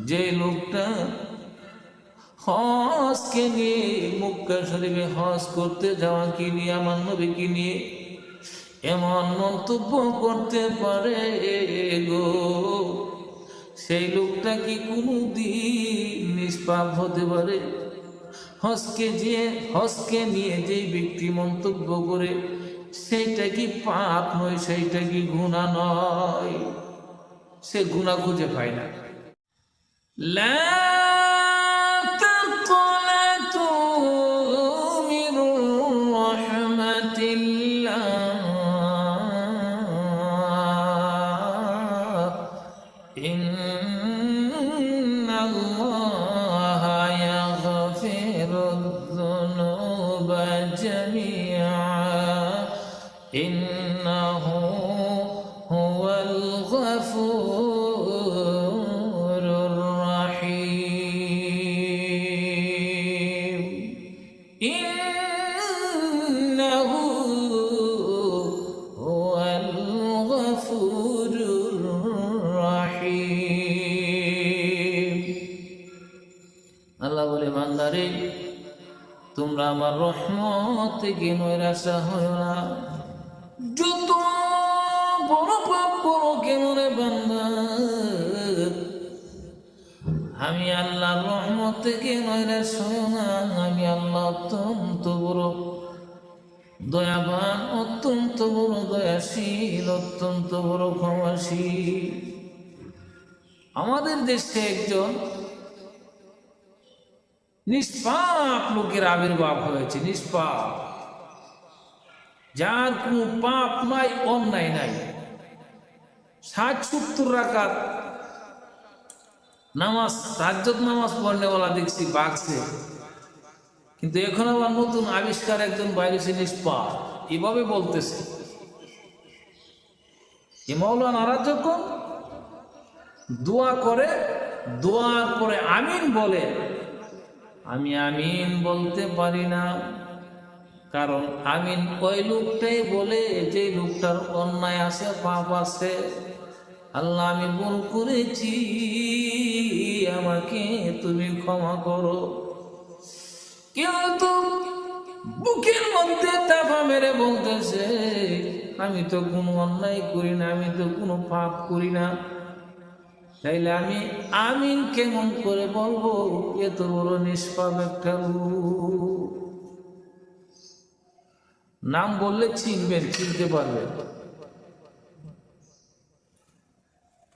যে লোকটা হজকে নিয়ে মক্কা শরীফে হজ করতে যাওয়াকে নিয়ে আমার নবীকে নিয়ে এমন মন্তব্য করতে পারে গো, সেই লোকটা কি কোনোদিন নিষ্পাপ হতে পারে? হজকে নিয়ে যে ব্যক্তি মন্তব্য করে সেইটা কি পাপ নয়, সেইটা কি গুনাহ নয়? সে গুনাহ খুঁজে পায় না। লা তাকনাতু মিন রাহমাতিল্লাহ, ইন্নাল্লাহা ইয়াগফিরুয-যুনুবা জামিআ, ইন্নাহু হুয়াল গফুরুর রাহিম। ইন্নাহু হুয়াল গফুরুর রাহিম। আল্লাহ বলে, বান্দারে তোমরা আমার রহমত থেকে নৈরাশা হয় না। যত বড় পাপ করো কেমন বান্দা, আমি আল্লাহর রহমত থেকে নৈরাশ হয় না। আমি আল্লাহ অত্যন্ত বড় দয়াবান, অত্যন্ত বড় দয়াশীল, অত্যন্ত বড় ক্ষমাশীল। আমাদের দেশে একজন নিষ্পাপ লোকের আবির্ভাব হয়েছে। নিষ্পাপ, যার কোনো পাপ নাই, অন্যায় নাই। 60-70 রাকাত নামাজ, তাহাজ্জুদ নামাজ পড়নেওয়ালা দেখছি বাগছে, কিন্তু এখন আবার নতুন আবিষ্কার একজন বাইরেছে নিষ্পাপ, এভাবে বলতেছে। এ মাওলানারা যখন দোয়া করে, দোয়ার পরে আমিন বলে, আমি আমিন বলতে পারি না। কারণ আমিন ওই লোকটাই বলে যে লোকটার অন্যায় আছে, পাপ আছে। আল্লাহ, আমি ভুল করেছি, আমাকে তুমি ক্ষমা করো। কিন্তু বুকের মধ্যে চাপা মেরে বলতেছে, আমি তো কোনো অন্যায় করি না, আমি তো কোনো পাপ করি না। তাইলে আমি আমিন কেমন করে বলবো? এত বড় নিষ্পাপ একটা লোক। নাম বললে চিনবেন, চিনতে পারবেন।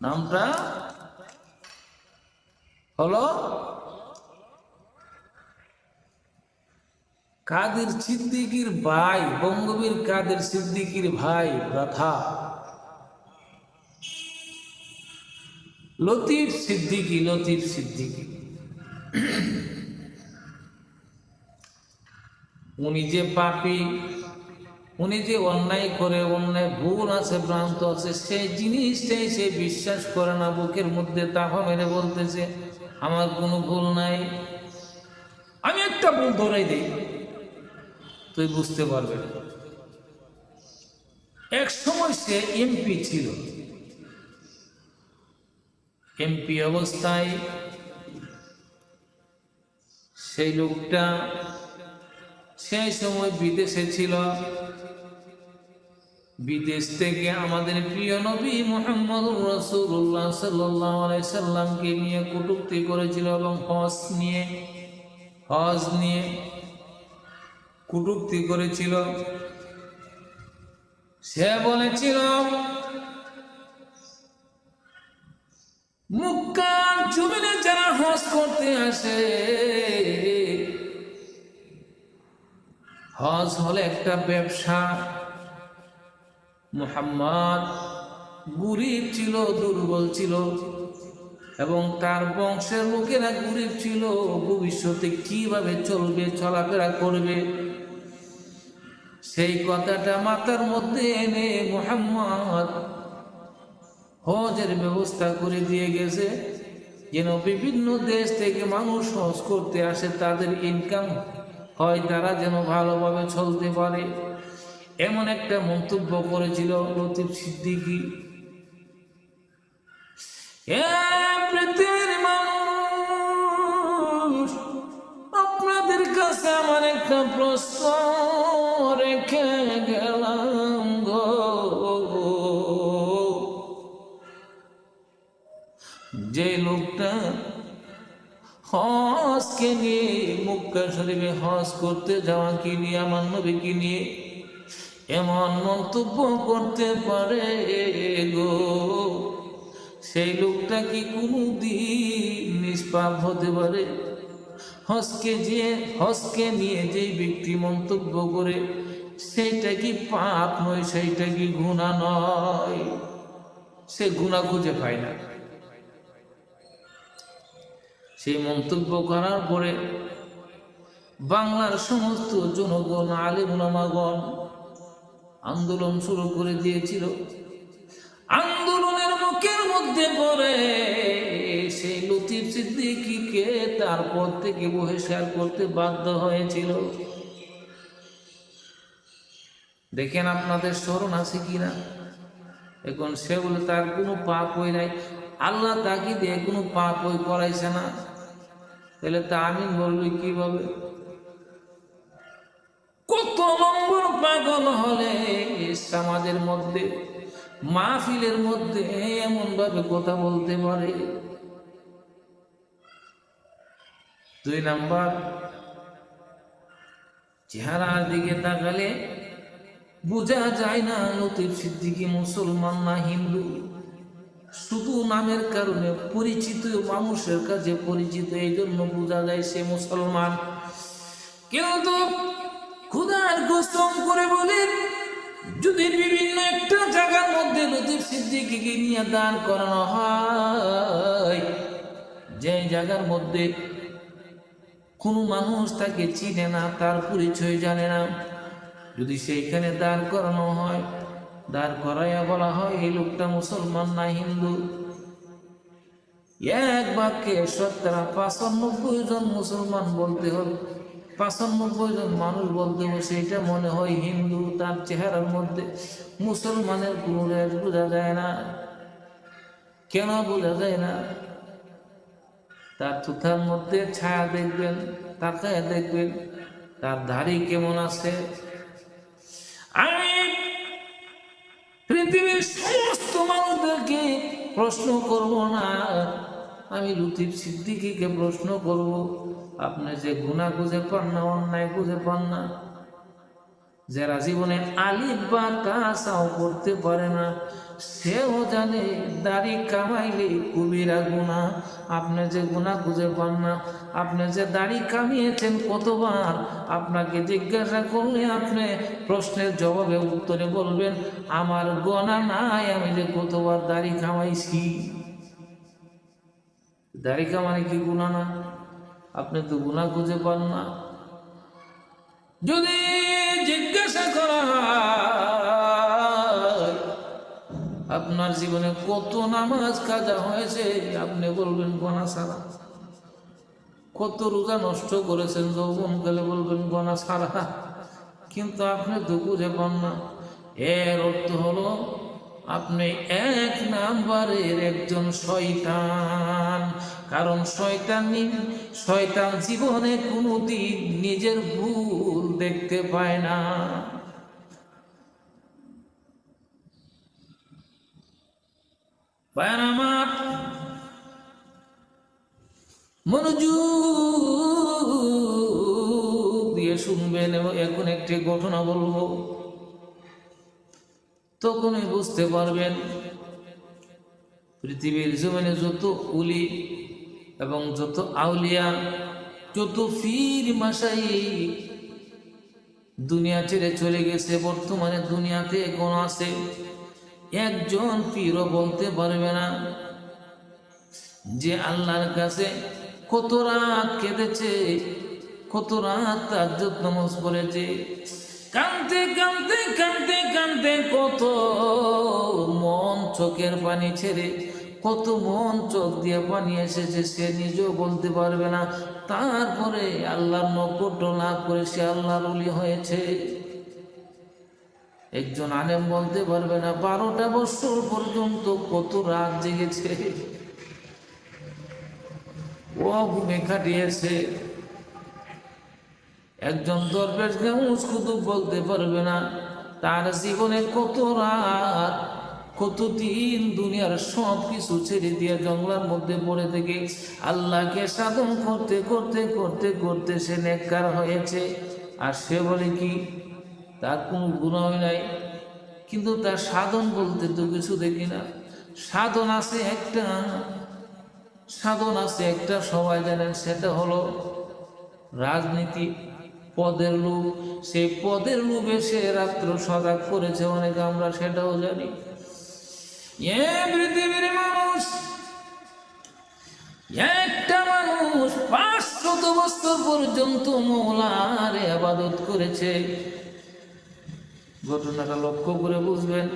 নামটা হলো কাদের সিদ্দিকীর ভাই, বঙ্গবীর কাদের সিদ্দিকীর ভাই ভ্রাতা লতিফ সিদ্দিকী। লতিফ সিদ্দিকী উনি যে পাপী, উনি যে অন্যায় করে, অন্যায় ভুল আছে, ভ্রান্ত আছে, সেই জিনিসটাই সে বিশ্বাস করে না। বুকের মধ্যে তাফা মেরে বলতেছে, আমার কোনো ভুল নাই। আমি একটা ভুল ধরাই দিই, তুই বুঝতে পারবে। এক সময় সে এমপি ছিল। এমপি অবস্থায় সেই লোকটা সেই সময় বিদেশে ছিল। বিদেশ থেকে আমাদের প্রিয় নবী মুহাম্মদুর রাসূলুল্লাহ সাল্লাল্লাহু আলাইহি সাল্লামকে নিয়ে কটূক্তি করেছিল এবং হজ নিয়ে কটূক্তি করেছিল। সে বলেছিল, মক্কার জমিনে যারা হজ করতে আসে, হজ হলে একটা ব্যবসা। মুহাম্মদ গরিব ছিল, দুর্বল ছিল, এবং তার বংশের লোকেরা গরিব ছিল। ভবিষ্যতে কিভাবে চলবে, চলাফেরা করবে, সেই কথাটা মাথার মধ্যে এনে মুহাম্মদ হজের ব্যবস্থা করে দিয়ে গেছে, যেন বিভিন্ন দেশ থেকে মানুষ হজ করতে আসে, তাদের ইনকাম হয়, তারা যেন ভালোভাবে চলতে পারে। এমন একটা মন্তব্য করেছিল লতিফ সিদ্দিকী। পৃথিবীর মানুষ কাছে আমার একটা প্রশ্ন রেখে গেলাম গো, যে লোকটা হজকে নিয়ে মক্কা শরীফে হজ করতে যাওয়াকে নিয়ে আমার নবীকে নিয়ে এমন মন্তব্য করতে পারে গো, সেই লোকটা কি কোনদিন নিষ্পাপ হতে পারে? হজকে নিয়ে যে ব্যক্তি মন্তব্য করে সেইটা কি পাপ নয়, সেইটা কি গুনাহ নয়? সে গুনাহ খুঁজে পায় না। সেই মন্তব্য করার পরে বাংলার সমস্ত জনগণ, আলেম ওলামাগণ আন্দোলন শুরু করে দিয়েছিল। আন্দোলনের মুখের মধ্যে পড়ে সেই লতিফ সিদ্দিকীকে তারপর থেকে বহিষ্কার করতে বাধ্য হয়েছিল। দেখেন আপনাদের স্মরণ আছে কিনা? এখন সে বলে তার কোনো পাপ হই নাই, আল্লাহ তাকে দিয়ে কোনো পাপ হই করাইছে না, তাহলে তা আমিন বলবি কিভাবে? কত নম্বর পাগল হলে সমাজের মধ্যে, মাহফিলের মধ্যে এমন ভাবে কথা বলতে পারে? 2 নাম্বার, চেহারার দিকে তাকালে বোঝা যায় না লতিফ সিদ্দিকী মুসলমান না হিন্দু। শুধু নামের কারণে পরিচিত, মানুষের কাছে পরিচিত, এই জন্য বোঝা যায় সে মুসলমান। কিন্তু খোদার কসম করে বলি, যদি বিভিন্ন একটা জায়গার মধ্যে লতিফ সিদ্দিকীকে নিয়ে দান করানো হয়, যে জায়গার মধ্যে কোনো মানুষ তাকে চিনে না, তার পরিচয় জানে না, যদি সেইখানে দাঁড় করানো হয়, দাঁড় করাইয়া বলা হয় এই লোকটা মুসলমান না হিন্দু, এক বাক্যে 95 জন মুসলমান বলতে হবে, 95 জন মানুষ বলতে হবে সেইটা মনে হয় হিন্দু। তার চেহারার মধ্যে মুসলমানের কোনো রেশ বোঝা যায় না। কেন বোঝা যায় না? তার থুথার মধ্যে ছায়া দেখবেন, তাকায় দেখবেন তার দাড়ি কেমন আছে। আমি পৃথিবীর সমস্ত মানুষদেরকে প্রশ্ন করব না, আমি লতিফ সিদ্দিকীকে প্রশ্ন করব, আপনি যে গুনাহ খুঁজে পান না, অন্যায় খুঁজে পান না, যারা জীবনে আলিফ বা কাসাও করতে পারে না, সেও জানে দাড়ি কামাইলে কবিরা গুনাহ। আপনি যে গুনাহ খুঁজে পান না, আপনি যে দাড়ি কামিয়েছেন কতবার, আপনাকে জিজ্ঞাসা করলে আপনি প্রশ্নের জবাবে উত্তরে বলবেন আমার গুনাহ নাই, আমি যে কতবার দাড়ি কামাইছি। দাড়ি কামাই কি গুনাহ না? আপনি তো গুনাহ খুঁজে পান না। যদি জিজ্ঞাসা করা হয় আপনার জীবনে কত নামাজ কাজা হয়েছে, আপনি বলবেন গুনাহ ছাড়া। কত রোজা নষ্ট করেছেন যৌবনকালে, বলবেন গুনাহ ছাড়া। কিন্তু আপনি তো খুঁজে পান না। এর অর্থ হলো আপনি 1 নাম্বারের একজন শয়তান। কারণ শয়তান জীবনে কোনোদিন নিজের ভুল দেখতে পায় না। ভাইরা আমার, মনোযোগ দিয়ে শুনবেন এবং এখন একটি ঘটনা বলবো, তখনই বুঝতে পারবেন পৃথিবীর জমিনে যত উলি এবং যত আউলিয়া, যত পীর মাশাইখ দুনিয়া ছেড়ে চলে গেছে, বর্তমানে দুনিয়াতে কোন আছে একজন পীরও বলতে পারবে না যে আল্লাহর কাছে কত রাত কেঁদেছে, কত রাত তাহাজ্জুদ নামাজ পড়েছে, কাঁদতে কাঁদতে কাঁদতে কাঁদতে কত মন চোখের পানি ছেড়ে, কত মন চোখ দিয়ে পানি এসেছে, সে নিজেও বলতে পারবে না। তারপরে আল্লাহর নৈকট্য লাভ করে সে আল্লাহর ওলি হয়েছে। একজন আলেম বলতে পারবে না 12টা বছর পর্যন্ত কত রাত জেগেছে, ও ঘুমে কাটিয়েছে। একজন দরবেশ গাউস কুতুব বলতে পারবে না তার জীবনে কত রাত কত দিন দুনিয়ার সব কিছু ছেড়ে দিয়ে জঙ্গলের মধ্যে পড়ে থেকে আল্লাহকে সাধন করতে করতে করতে করতে সে নেককার হয়েছে। আর সে বলে কি তার কোনো গুনাহ নাই, কিন্তু তার সাধন বলতে তো কিছু দেখি না। সাধন আছে একটা, সাধন আছে একটা, সবাই জানেন, সেটা হলো রাজনীতি, পদের লোভ। সেই পদের লোভে সে রাত্র সজাগ করেছে অনেক, আমরা সেটাও জানি। পৃথিবীর মানুষ, একটা মানুষ 500 বছর পর্যন্ত মওলার ইবাদত করেছে। ঘটনাটা লক্ষ্য করে বুঝবেন,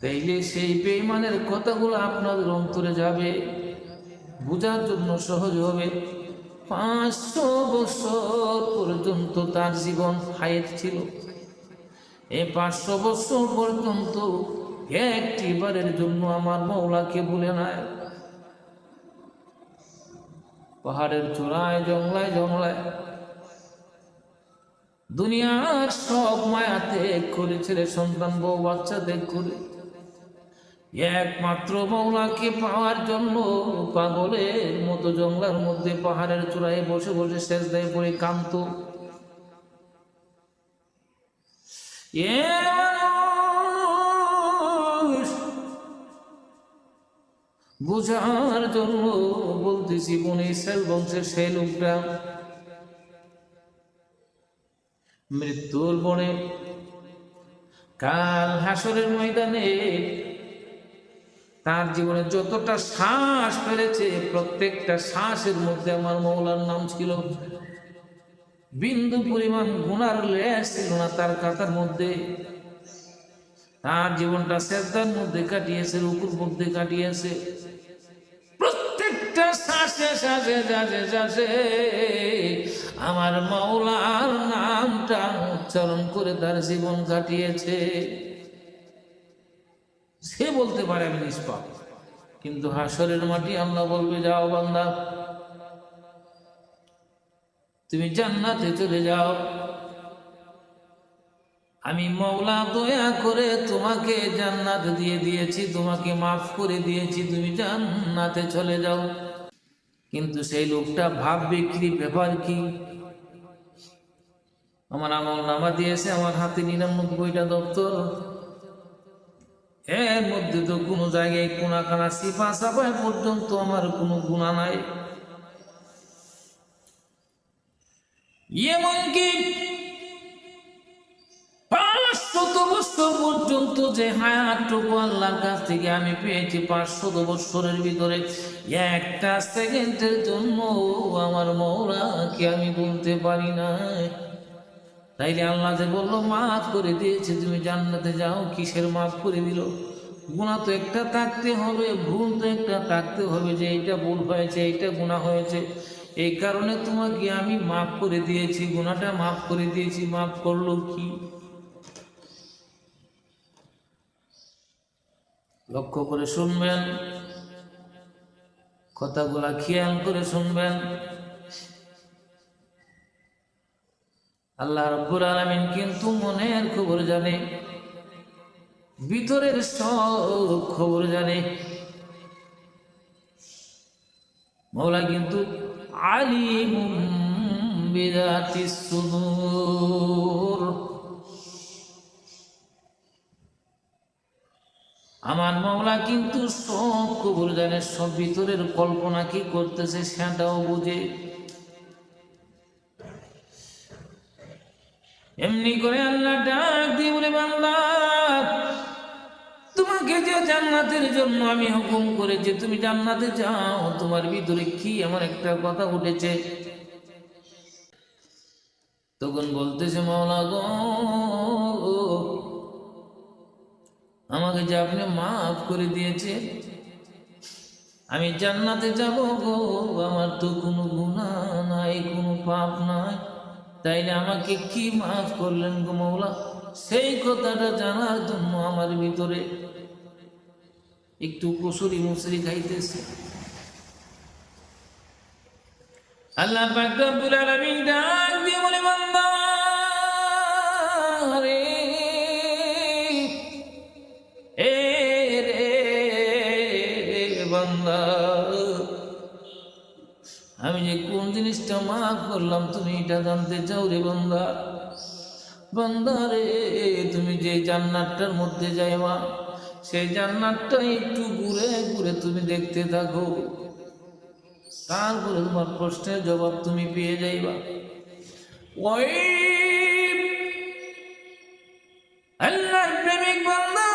তাইলে সেই বেঈমানের কথাগুলো আপনাদের অন্তরে যাবে, বোঝার জন্য সহজ হবে। 500 বছর পর্যন্ত তার জীবন হায়াত ছিল। এই 500 বছর পর্যন্ত একটিবারের জন্য আমার মওলাকে ভুলে নাই। পাহাড়ের চূড়ায়, জংলায় জংলায় দুনিয়ার সব মায়া ত্যাগ করে, ছেলে সন্তান বউ বাচ্চা ত্যাগ করে একমাত্র মওলাকে পাওয়ার জন্য পাগলের মতো জঙ্গলার মধ্যে পাহাড়ের চূড়ায় বসে বসে সেজদায় পড়ে কাঁদত। বুঝার জন্য বলতেছি, বনি ইসরাইল বংশের সেই লোকটা মৃত্যুর বনে কাল হাসরের ময়দানে তার জীবনে যতটা শ্বাস ফেলেছে, প্রত্যেকটা শ্বাসের মধ্যে আমার মওলার নাম ছিল। বিন্দু পরিমাণ গুনার লেশ ছিল না তার খাতার মধ্যে। তার জীবনটা সেজদার মধ্যে কাটিয়েছে, রুকুর মধ্যে কাটিয়েছে। প্রত্যেকটা শ্বাসে শ্বাসে শ্বাসে শ্বাসে আমার মওলার নামটা উচ্চারণ করে তার জীবন কাটিয়েছে। সে বলতে পারে আমি নিষ্পাপ, কিন্তু হাসরের মাটি আল্লাহ বলবে, যাও বান্দা, তুমি জান্নাতে চলে যাও। আমি মওলা দয়া করে তোমাকে জান্নাত দিয়ে দিয়েছি, তোমাকে মাফ করে দিয়েছি, তুমি জান্নাতে চলে যাও। কিন্তু সেই লোকটা ভাববে কি ব্যাপার কি, আমার আমল নামা দিয়েছে আমার হাতে 99টা দপ্তর, এর মধ্যে তো কোনো জায়গায় কোনাখানা সিপা সাপায় পর্যন্ত আমার কোনো গুনাহ নাই। এমনকি 500 বছর পর্যন্ত যে হায়াতটুকু আল্লাহর কাছ থেকে আমি পেয়েছি, 500 বছরের ভিতরে একটা সেকেন্ডের জন্য আমার মওলাকে আমি বলতে পারি না। তাইলে আল্লাহ যে বললো মাফ করে দিয়েছে, তুমি জান্নাতে যাও, কিসের মাফ করে দিল? গুনাহ তো একটা থাকতে হবে, ভুল তো একটা থাকতে হবে, যে এইটা ভুল হয়েছে, এইটা গুনাহ হয়েছে, এই কারণে তোমাকে আমি মাফ করে দিয়েছি, গুনাহটা মাফ করে দিয়েছি। মাফ করলো কি? লক্ষ্য করে শুনবেন, কথাগুলা খেয়াল করে শুনবেন। আল্লাহ রাব্বুল আলামিন কিন্তু মনের খবর জানে, ভিতরের সব খবর জানে। মওলা কিন্তু আলিমুম বিযাতিস সুদূর, আমার মওলা কিন্তু সব খবর জানে, সব ভিতরের কল্পনা কি করতেছে সেটাও বুঝে। এমনি করে আল্লাহ ডাক দিয়ে বলে, বান্দা, তোমাকে যে জান্নাতের জন্য আমি হুকুম করেছি, তুমি জান্নাতে যাও, তোমার ভিতরে কি আমার একটা কথা উঠেছে? তখন বলতেছে, মওলা গো, আমাকে যে আপনি মাফ করে দিয়েছে, আমি জান্নাতে যাব গো, আমার তো কোনো গুনাহ নাই, কোনো পাপ নাই, তাইলে আমাকে কি মাফ করলেন গো মওলা? সেই কথাটা জানার জন্য আমার ভিতরে একটু কসুরি মুসরি খাইতেছে। আল্লাহ পাক রব্বুল আলামিন ডাক দিয়ে বলে, বান্দা রে, এ রে বান্দা, আমি যে কোন জিনিসটা মাফ করলাম তুমি এটা জানতে চাও রে বান্দা? বান্দা রে, তুমি যে জান্নাতটার মধ্যে যাইবা, সেই জান্নাতটা একটু ঘুরে ঘুরে তুমি দেখতে থাকো, তারপরে তোমার প্রশ্নের জবাব তুমি পেয়ে যাইবা। ওই আল্লাহর প্রেমিক বান্দা,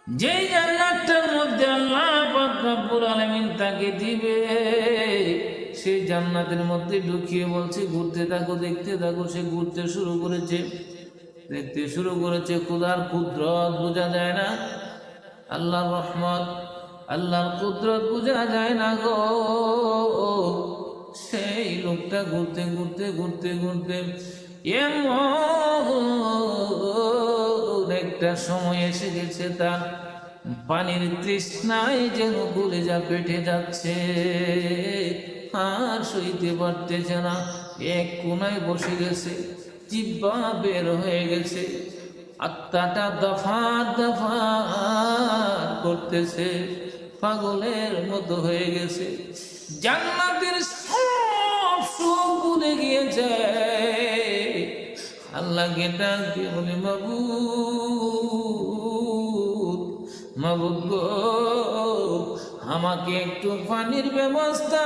যে জান্নাতটার মধ্যে আল্লাহ পাক রব্বুল আলামিন তাকে দিবে, সেই জান্নাতের মধ্যে ঢুকিয়ে বলছে ঘুরতে থাকো, দেখতে থাকো। সে ঘুরতে শুরু করেছে, দেখতে শুরু করেছে। খোদার কুদরত বোঝা যায় না, আল্লাহর রহমত, আল্লাহর কুদরত বোঝা যায় না গো। সেই লোকটা ঘুরতে ঘুরতে ঘুরতে ঘুরতে এমন একটা সময় এসে গেছে, তার পানির তৃষ্ণায় যেন কলেজা পেটে যাচ্ছে, আর সইতে পারতেছে না। এক কোনায় বসে গেছে, জিহ্বা বের হয়ে গেছে, আত্মাটা দফা দফা করতেছে, পাগলের মতো হয়ে গেছে। জান্নাতের সব সুখ ভুলে গিয়েছে। আল্লাহকে ডাক দিয়ে বলে, মাবুদ, মাবুদ গো, আমাকে একটু পানির ব্যবস্থা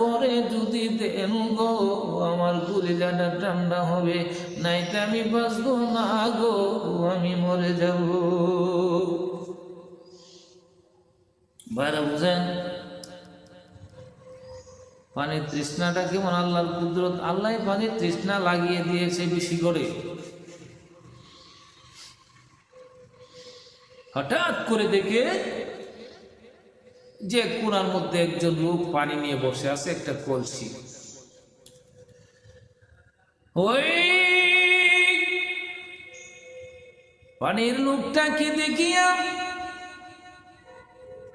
করে যদি দেন গো, আমার কলিজাটা ঠান্ডা হবে, নাইতে আমি বাঁচবো না গো, আমি মরে যাব। বাইরে বুঝেন পানির তৃষ্ণাটা কেমন? আল্লাহর কুদরত, আল্লাহ পানির তৃষ্ণা লাগিয়ে দিয়েছে বেশি করে। হঠাৎ করে দেখে যে কুড়ার মধ্যে একজন লোক পানি নিয়ে বসে আছে, একটা কলসি। ওই পানির লোকটাকে দেখিয়া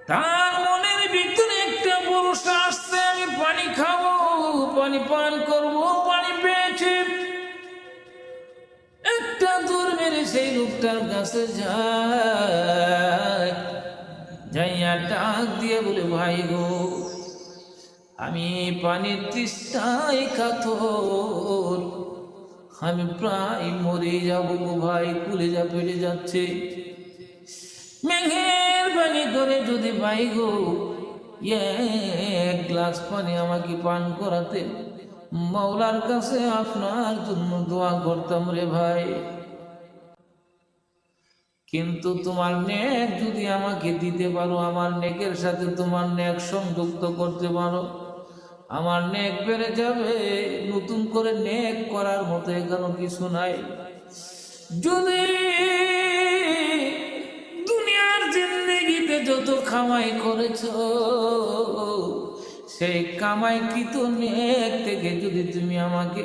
তার মনের ভিতরে একটা ভরসা আসছে, আমি পানি খাবো, পানি পান করবো, পানি পেয়েছে। একটা দূর মেরে সেই লোকটার কাছে যায়, যাইয়া ডাক দিয়ে বলে, ভাই গো, আমি পানির তৃষ্ণায় কাতর, আমি প্রায় মরে যাবো গো ভাই, কলেজা পেটে যাচ্ছে। মেঘের পানি করে যদি ভাই গো এক গ্লাস পানি আমাকে পান করাতে, মাওলার কাছে আপনার জন্য দোয়া করতাম রে ভাই। কিন্তু তোমার নেক যদি আমাকে দিতে পারো, আমার নেকের সাথে তোমার নেক সংযুক্ত করতে পারো, আমার নেক বেড়ে যাবে। নতুন করে নেক করার মতো এখানে কিছু নাই। যদি দুনিয়ার জিন্দেগিতে যত কামাই করেছ, সেই কামাইকৃত নেক থেকে যদি তুমি আমাকে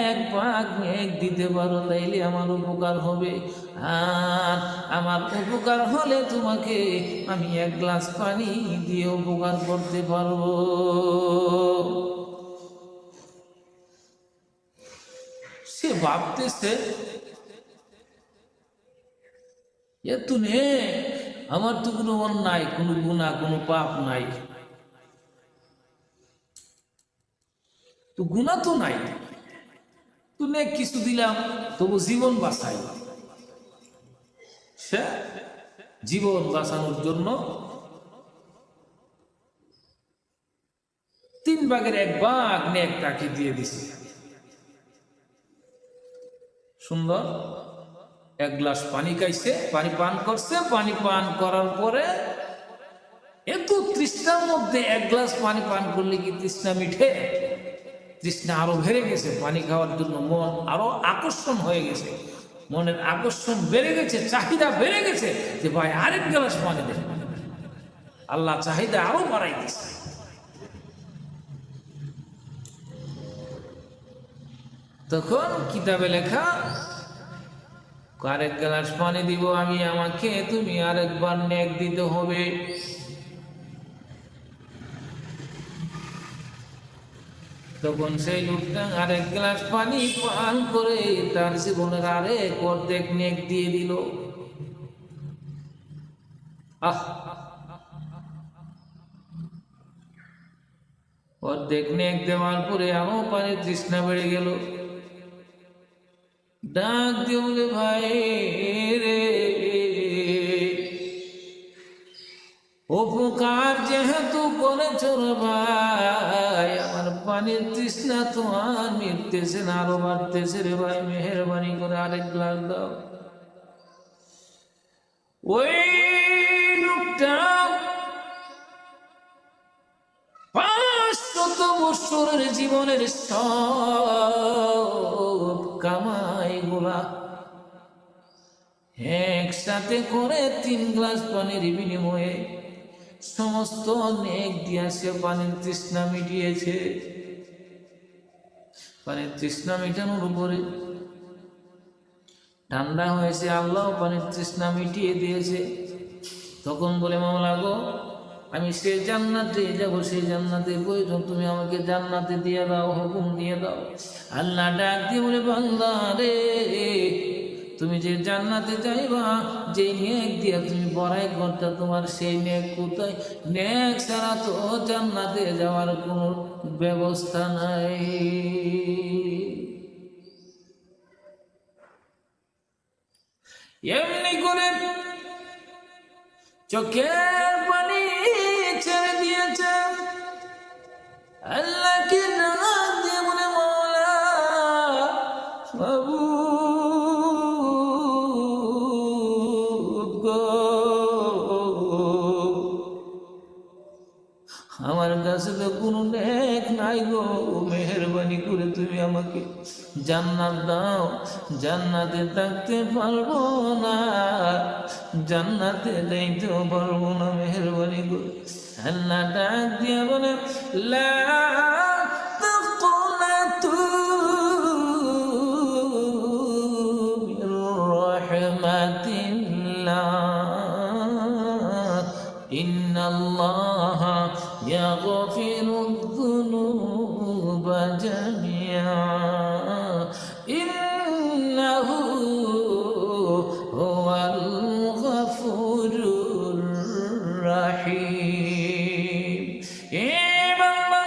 এক ভাগ নেক দিতে পারো, তাইলে আমার উপকার হবে। আর আমার উপকার হলে তোমাকে আমি এক গ্লাস পানি দিয়ে উপকার করতে পারবো। সে ভাবতেছে, তুমি আমার তো কোনো অন্যায়, কোনো গুনাহ, কোনো পাপ নাই, তো গুনাহ তো নাই, তুমি কিছু দিলাম, তবু জীবন বাঁচাই। সে জীবন বাঁচানোর জন্য 3 ভাগের 1 ভাগ নেক তাকে দিয়ে দিছে। সুন্দর এক গ্লাস পানি খাইছে, পানি পান করছে, পানি পান করার পরে এত তৃষ্ণার মধ্যে 1 গ্লাস পানি পান করলে কি তৃষ্ণা মিঠে? তৃষ্ণা আরো বেড়ে গেছে, পানি খাওয়ার জন্য মন আরো আকর্ষণ হয়ে গেছে, মনের আকর্ষণ বেড়ে গেছে, চাহিদা বেড়ে গেছে যে ভাই আরেক গ্লাস পানি দেন। আল্লাহ চাহিদা আরো বাড়াই দিচ্ছে। তখন কিতাবে লেখা, আরেক গ্লাস পানি দিব আমি, আমাকে তুমি আরেকবার নেক দিতে হবে। তখন সেই লোকটা আরেক গ্লাস পানি পান করে তার জীবনের আরেক অর্ধেক নেক দিয়ে দিল। আহ, অর্ধেক নেক দেওয়ার পরে আরো পানির তৃষ্ণা বেড়ে গেল। ডাক দিয়ে বলে, ভাই রে, উপকার যেহেতু করেছ রে ভাই, আমার পানির তৃষ্ণা তো আর মিটতেছে না, আরো বাড়তেছে রে ভাই, মেহেরবানি করে আরেক গ্লাস দাও। ওই লোকটা 500 বছরের জীবনের সব কামাই গুলা একসাথে করে 3 গ্লাস পানির বিনিময়ে সমস্ত নেক দিয়া সে পানির তৃষ্ণা মিটিয়েছে। পানির তৃষ্ণা মিটানোর উপরে ঠান্ডা হয়েছে, আল্লাহ পানির তৃষ্ণা মিটিয়ে দিয়েছে। তখন বলে, মাওলা গো, আমি সে জান্নাতে যাব, সেই জান্নাতে প্রয়োজন, তুমি আমাকে জান্নাতে দিয়ে দাও, হুকুম দিয়ে দাও। আল্লাহ ডাক দিয়ে বলে, বান্দা রে, তুমি যে জান্নাতে যাইবা, যে নেক দিয়া তুমি বড়াই করতে, তোমার সেই নেক কোথায়? নেক ছাড়া তো জান্নাতে যাওয়ার কোনো ব্যবস্থা নাই। এমনি করে চোখের পানি ছেড়ে দিয়েছেন। আল্লাহকে ডাক দিয়ে বলে, মাওলা বাবু গো, আমার কাছে তো কোনো নেক নাই গো, মেহেরবানি করে তুমি আমাকে জান্নাত দাও। জান্নাতে থাকতে পারবো না, জান্নাতে যাইতেও পারবো না, মেহেরবানি করে। আল্লাহ ডাক দিয়ে বলে, লা তাকুনাতু মির রাহমাতিল্লাহ, ইন্নাল্লাহা ইয়াগফিরুয যুনুবা জামিআ, ইন্নাহু হুয়াল গফুরুর রাহিম। এ বান্দা,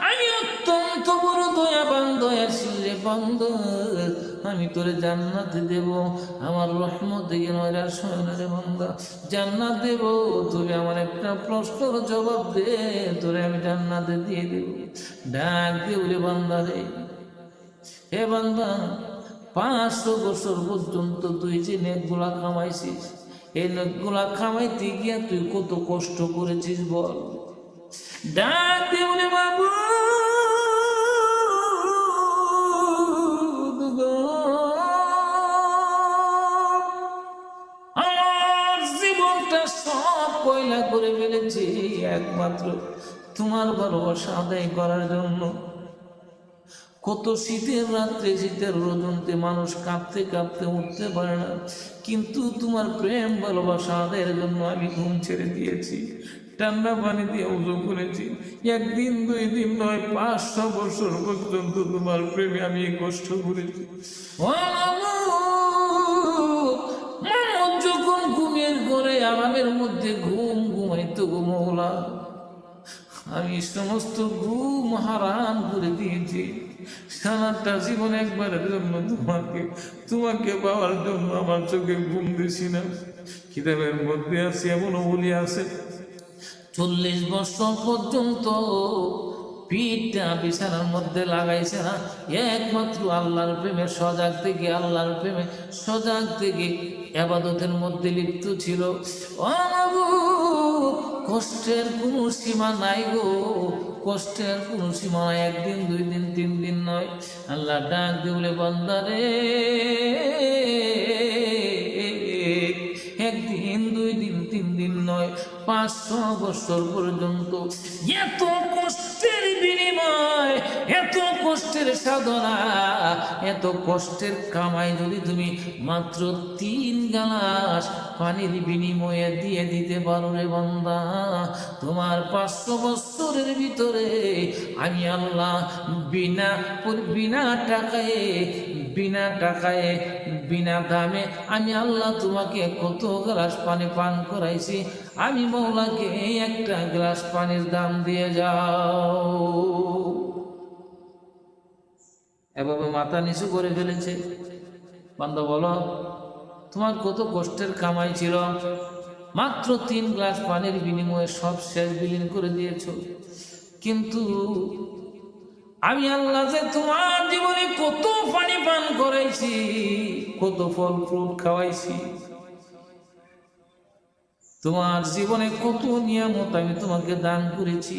আমি অত্যন্ত বড় দয়াবান, দয়াশীল রে বান্দা, আমি তোরে জান্নাত দেব, আমার রহমত দিয়ে নয়রা শোনে বান্দা, জান্নাত দেব। তুমি আমার একটা প্রশ্নের জবাব দে, তোরে আমি জান্নাতে দিয়ে দেব। ডাক দিয়ে বলে, বান্দা রে, হে বান্দা, 500 বছর পর্যন্ত তুই যে নেকগুলা কামাইছিস, এই নেকগুলা কামাইতে গিয়া তুই কত কষ্ট করেছিস বল। ডাক দিয়ে বলে, বাবু আমার জীবনটা সব কয়লা করে ফেলেছি একমাত্র তোমার ভালোবাসা আদায় করার জন্য। কত শীতের রাত্রে, শীতের রজনীতে মানুষ কাঁপতে কাঁপতে উঠতে পারে না, কিন্তু তোমার প্রেম ভালোবাসা আদায়ের জন্য আমি ঘুম ছেড়ে দিয়েছি, ঠান্ডা পানি দিয়ে উজু করেছি। 1 দিন 2 দিন নয়, 500 বছর পর্যন্ত তোমার প্রেমে আমি কষ্ট করেছি। মানুষ যখন ঘুমের ঘরে আরামের মধ্যে ঘুম ঘুমাইতো গো মওলা, আমি সমস্ত ঘুম হারাম করে দিয়েছি। সারাটা জীবন একবারের জন্য তোমাকে পাওয়ার জন্য আমার চোখে ঘুম দিছি না। কিতাবের মধ্যে আছে, এমনও বলি আছে, 40 বছর পর্যন্ত পিঠটা বিছানার মধ্যে লাগাইছে না, একমাত্র আল্লাহর প্রেমে সজাগ থেকে, আল্লাহর প্রেমে সজাগ থেকে ইবাদতের মধ্যে লিপ্ত ছিল। কষ্টের কোনো সীমা নাই গো, কষ্টের কোনো সীমা নাই। 1 দিন 2 দিন 3 দিন নয়। আল্লাহ ডাক দিয়ে বলে, বান্দা রে, 1 দিন 2 দিন 3 দিন নয়, 500 বছর পর্যন্ত এত কষ্টের বিনিময়, এত কষ্টের সাধনা, এত কষ্টের কামাই যদি তুমি মাত্র 3 গ্লাস পানির বিনিময়ে দিয়ে দিতে পারো রে বান্দা, তোমার 500 বছরের ভিতরে আমি আল্লাহ বিনা টাকায় বিনা দামে আমি আল্লাহ তোমাকে কত গ্লাস পানি পান করাইছি, আমি মওলাকে একটা গ্লাস পানির দাম দিয়ে যাও। এভাবে মাথা নিচু করে ফেলেছে। বান্দা বলো, তোমার কত কষ্টের কামাই ছিল, মাত্র 3 গ্লাস পানির বিনিময়ে সব শেষ বিলীন করে দিয়েছ। কিন্তু আমি আল্লাহ যে তোমার জীবনে কত পানি পান করাইছি, কত ফল ফ্রুট খাওয়াইছি, তোমার জীবনে কত নিয়ামত আমি তোমাকে দান করেছি,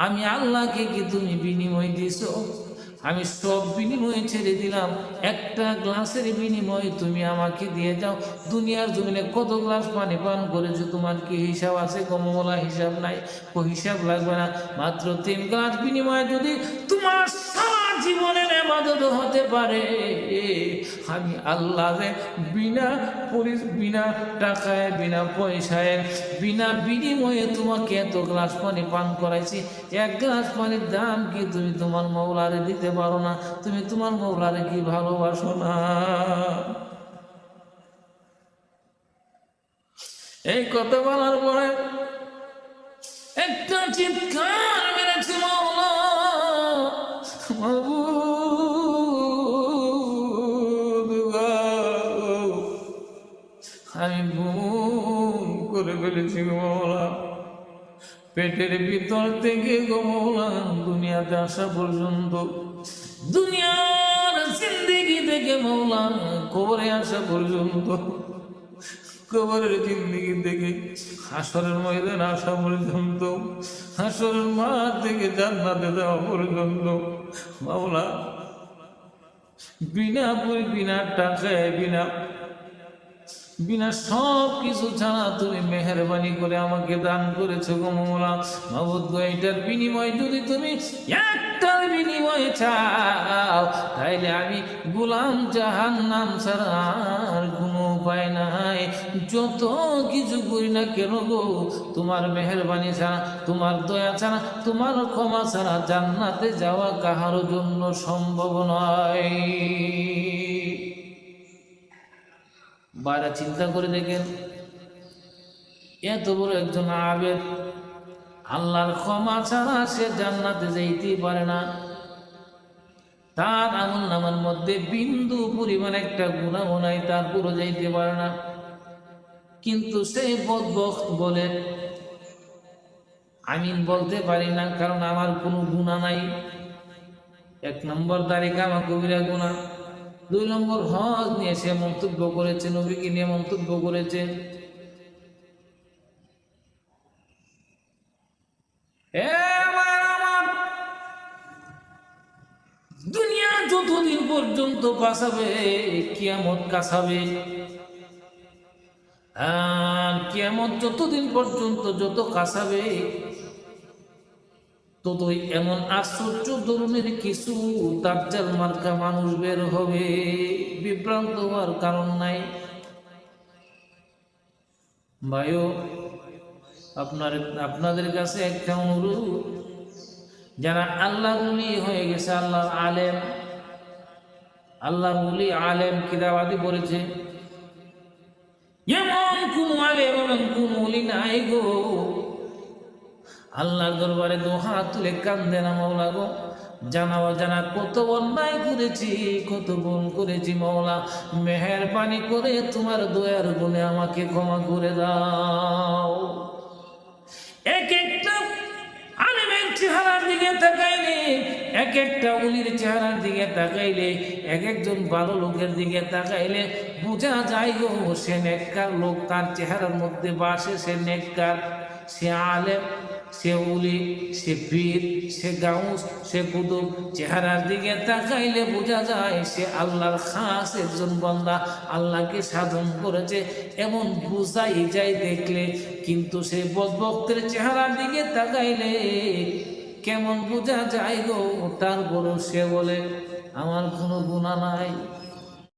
আমি আল্লাহকে কি তুমি বিনিময় দিয়েছ? আমি সব বিনিময়ে ছেড়ে দিলাম, একটা গ্লাসের বিনিময়ে তুমি আমাকে দিয়ে যাও। দুনিয়ার জমিনে কত গ্লাস পানি পান করেছো তোমার কি হিসাব আছে? কমলা হিসাব নাই, ও হিসাব লাগবে না। মাত্র 3 গ্লাস বিনিময়ে যদি তোমার সারা জীবনের ইবাদত হতে পারে, আমি আল্লাহ বিনা টাকায়, বিনা পয়সায়, বিনা বিনিময়ে তোমাকে এত গ্লাস পানি পান করাইছি। 1 গ্লাস পানির দাম কি তুমি তোমার মওলারে দিতে পারো না? তুমি তোমার মওলারে কি ভালোবাসো না? এই কথা বলার পরে একটা চিৎকার মেরেছে, মওলা আমি ভুল করে ফেলেছি মওলা, পেটের ভিতর থেকে গো মওলা দুনিয়াতে আসা পর্যন্ত, দুনিয়ার জিন্দেগি থেকে মওলা কবরে আসা পর্যন্ত, কবরের জিন্দেগি থেকে হাসরের ময়দান আসা পর্যন্ত, হাসরের মাঠ থেকে জান্নাতে যাওয়া পর্যন্ত মওলা বিনা টাকায়, বিনা সব কিছু ছাড়া তুমি মেহেরবানি করে আমাকে দান করেছো গো মওলা। মাবুদ গো, এটার বিনিময় যদি তুমি একটার বিনিময়ে চাও, তাইলে আমি গোলাম জাহান্নাম ছাড়া আর কোনো উপায় নাই। যত কিছু করি না কেন গো, তোমার মেহেরবানি ছাড়া, তোমার দয়া ছাড়া, তোমার ক্ষমা ছাড়া জান্নাতে যাওয়া কাহারও জন্য সম্ভব নয়। বাইরে চিন্তা করে দেখেন, এত বড় একজন আবেদ, আল্লাহর ক্ষমা ছাড়া সে জান্নাতে যাইতেই পারে না। তার আমলনামার মধ্যে বিন্দু পরিমাণ একটা গুনাহ নাই, তারপরও যাইতে পারে না। কিন্তু সে বদবখত বলে আমিন বলতে পারি না, কারণ আমার কোনো গুনাহ নাই। 1 নম্বর দাড়ি কামা কবিরা গুনাহ, 2 নম্বর হজ নিয়ে সে মন্তব্য করেছে, নবীকে নিয়ে মন্তব্য করেছে। দুনিয়া যতদিন পর্যন্ত বাঁচাবে, কিয়ামত কাছাবে। আর কিয়ামত যতদিন পর্যন্ত যত কাছাবে, ততই এমন আশ্চর্য ধরনের কিছু দাজ্জাল মার্কা মানুষ বের হবে, বিভ্রান্ত হওয়ার কারণ নাই। ভাইও, আপনাদের কাছে একটা অনুরোধ, যারা আল্লাহর ওলি হয়ে গেছে, আল্লাহর আলেম, আল্লাহর ওলি আলেম কিতাবাদি বলেছে, এমন কোন আলেম, এমন কোন ওলি নাই গো আল্লাহর দরবারে 2 হাত তুলে কান্দে না, মওলা গো জানা অজানা কত অন্যায় করেছি, কত ভুল করেছি, মওলা মেহেরবানি করে তোমার দয়ার গুণে আমাকে ক্ষমা করে দাও। এক একটা আলেমের চেহারার দিকে তাকাইলে, এক একটা ওলির চেহারার দিকে তাকাইলে, এক একজন ভালো লোকের দিকে তাকাইলে বোঝা যায় গো সে নেককার লোক, তার চেহারার মধ্যে বাসে সে নেককার, সে আলেম। সে উলি, সে পীর, সে গাউস, সে কুতুব, চেহারার দিকে তাকাইলে বোঝা যায় সে আল্লাহর খাস একজন বান্দা, আল্লাহকে সাধন করেছে এমন বুঝাই যায় দেখলে। কিন্তু সেই বদভক্তের চেহারার দিকে তাকাইলে কেমন বোঝা যায় গো। তারপরও সে বলে আমার কোনো গুনাহ নাই,